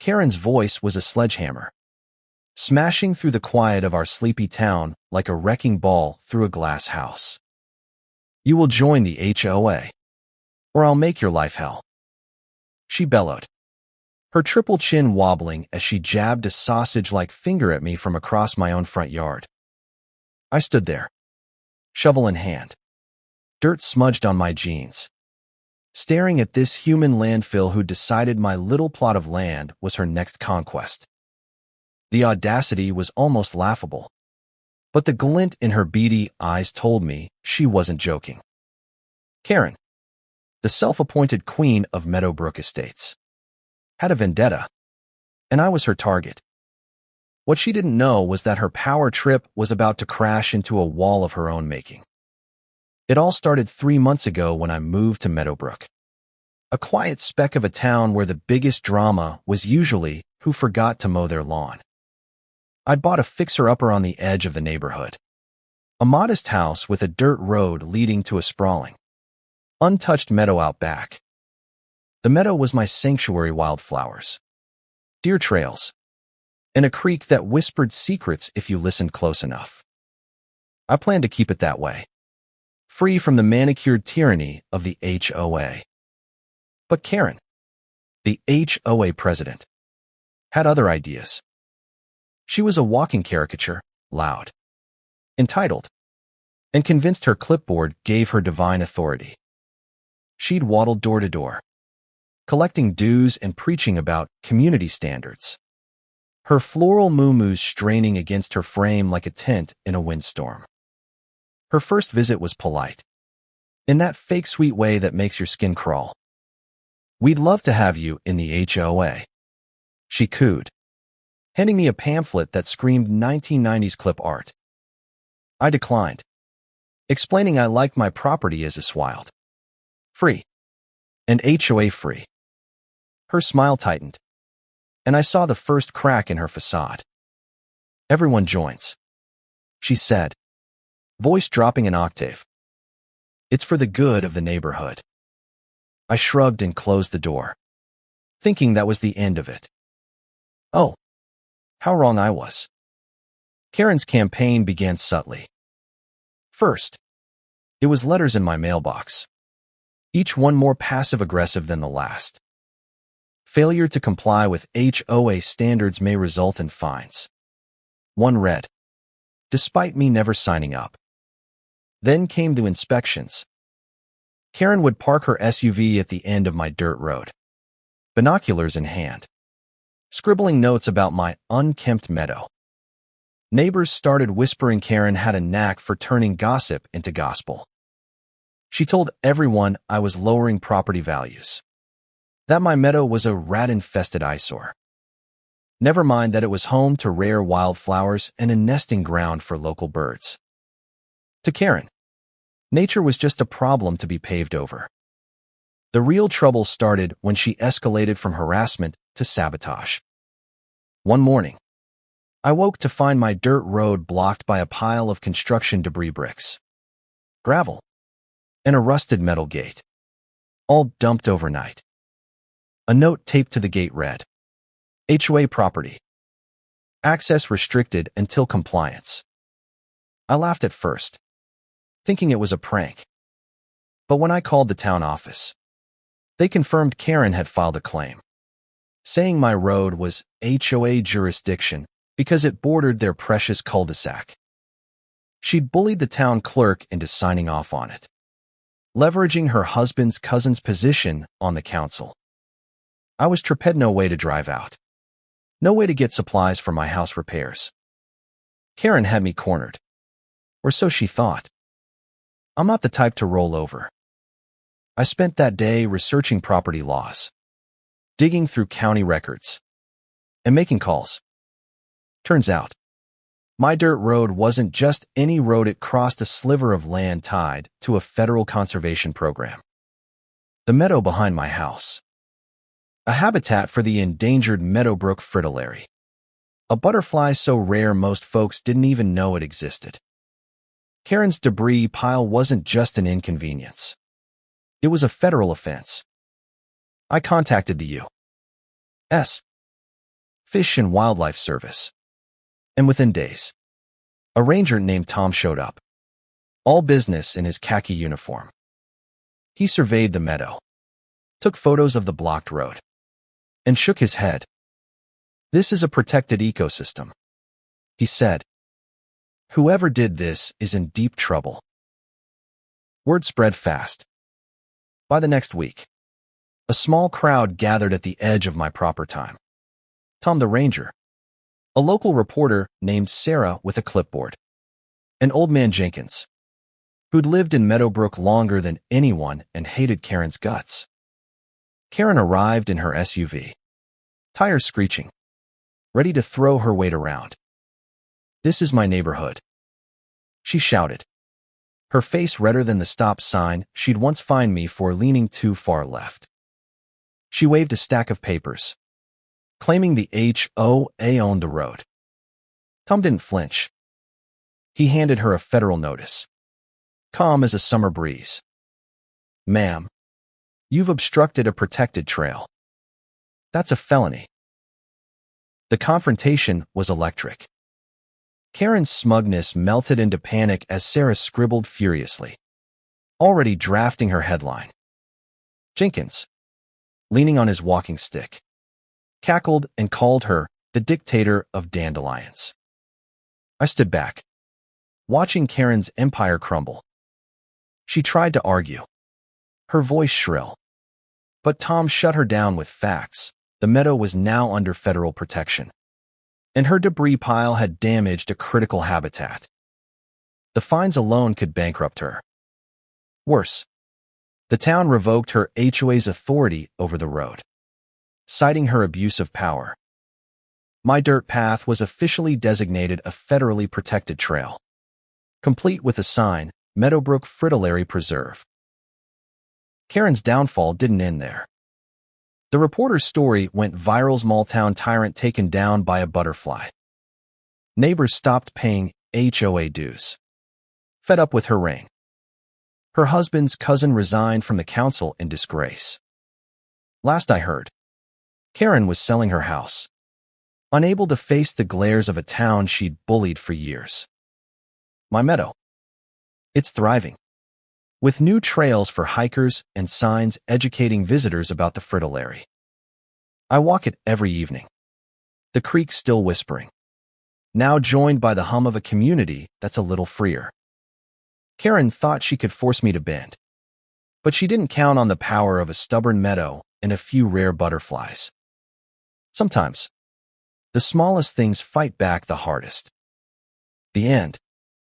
Karen's voice was a sledgehammer, smashing through the quiet of our sleepy town like a wrecking ball through a glass house. "You will join the HOA, or I'll make your life hell," she bellowed, her triple chin wobbling as she jabbed a sausage-like finger at me from across my own front yard. I stood there, shovel in hand, dirt smudged on my jeans, staring at this human landfill who decided my little plot of land was her next conquest. The audacity was almost laughable, but the glint in her beady eyes told me she wasn't joking. Karen, the self-appointed queen of Meadowbrook Estates, had a vendetta, and I was her target. What she didn't know was that her power trip was about to crash into a wall of her own making. It all started 3 months ago when I moved to Meadowbrook, a quiet speck of a town where the biggest drama was usually who forgot to mow their lawn. I'd bought a fixer-upper on the edge of the neighborhood, a modest house with a dirt road leading to a sprawling, untouched meadow out back. The meadow was my sanctuary: wildflowers, deer trails, and a creek that whispered secrets if you listened close enough. I planned to keep it that way, free from the manicured tyranny of the HOA. But Karen, the HOA president, had other ideas. She was a walking caricature, loud, entitled, and convinced her clipboard gave her divine authority. She'd waddled door to door, collecting dues and preaching about community standards, her floral moo-moos straining against her frame like a tent in a windstorm. Her first visit was polite, in that fake sweet way that makes your skin crawl. "We'd love to have you in the HOA," she cooed, handing me a pamphlet that screamed 1990s clip art. I declined, explaining I liked my property as it's wild, free, and HOA free. Her smile tightened, and I saw the first crack in her facade. "Everyone joins," she said, voice dropping an octave. "It's for the good of the neighborhood." I shrugged and closed the door, thinking that was the end of it. Oh, how wrong I was. Karen's campaign began subtly. First, it was letters in my mailbox, each one more passive-aggressive than the last. Failure to comply with HOA standards may result in fines. One read, despite me never signing up. Then came the inspections. Karen would park her SUV at the end of my dirt road, binoculars in hand, scribbling notes about my unkempt meadow. Neighbors started whispering Karen had a knack for turning gossip into gospel. She told everyone I was lowering property values, that my meadow was a rat-infested eyesore. Never mind that it was home to rare wildflowers and a nesting ground for local birds. To Karen, nature was just a problem to be paved over. The real trouble started when she escalated from harassment to sabotage. One morning, I woke to find my dirt road blocked by a pile of construction debris, bricks, gravel, and a rusted metal gate, all dumped overnight. A note taped to the gate read, "HOA property. Access restricted until compliance." I laughed at first, thinking it was a prank. But when I called the town office, they confirmed Karen had filed a claim, saying my road was HOA jurisdiction because it bordered their precious cul-de-sac. She'd bullied the town clerk into signing off on it, leveraging her husband's cousin's position on the council. I was trapped, no way to drive out, no way to get supplies for my house repairs. Karen had me cornered, or so she thought. I'm not the type to roll over. I spent that day researching property laws, digging through county records, and making calls. Turns out, my dirt road wasn't just any road, it crossed a sliver of land tied to a federal conservation program. The meadow behind my house, a habitat for the endangered Meadowbrook fritillary, a butterfly so rare most folks didn't even know it existed. Karen's debris pile wasn't just an inconvenience. It was a federal offense. I contacted the U.S. Fish and Wildlife Service. And within days, a ranger named Tom showed up, all business in his khaki uniform. He surveyed the meadow, took photos of the blocked road, and shook his head. "This is a protected ecosystem," he said. "Whoever did this is in deep trouble." Word spread fast. By the next week, a small crowd gathered at the edge of my proper time. Tom the ranger, a local reporter named Sarah with a clipboard, and Old Man Jenkins, who'd lived in Meadowbrook longer than anyone and hated Karen's guts. Karen arrived in her SUV, tires screeching, ready to throw her weight around. "This is my neighborhood," she shouted, her face redder than the stop sign she'd once fined me for leaning too far left. She waved a stack of papers, claiming the HOA owned the road. Tom didn't flinch. He handed her a federal notice, calm as a summer breeze. "Ma'am, you've obstructed a protected trail. That's a felony." The confrontation was electric. Karen's smugness melted into panic as Sarah scribbled furiously, already drafting her headline. Jenkins, leaning on his walking stick, cackled and called her the dictator of dandelions. I stood back, watching Karen's empire crumble. She tried to argue, her voice shrill. But Tom shut her down with facts. The meadow was now under federal protection, and her debris pile had damaged a critical habitat. The fines alone could bankrupt her. Worse, the town revoked her HOA's authority over the road, citing her abuse of power. My dirt path was officially designated a federally protected trail, complete with a sign, Meadowbrook Fritillary Preserve. Karen's downfall didn't end there. The reporter's story went viral. Small town tyrant taken down by a butterfly. Neighbors stopped paying HOA dues, fed up with her reign. Her husband's cousin resigned from the council in disgrace. Last I heard, Karen was selling her house, unable to face the glares of a town she'd bullied for years. My meadow, it's thriving, with new trails for hikers and signs educating visitors about the fritillary. I walk it every evening, the creek still whispering, now joined by the hum of a community that's a little freer. Karen thought she could force me to bend, but she didn't count on the power of a stubborn meadow and a few rare butterflies. Sometimes, the smallest things fight back the hardest. The end.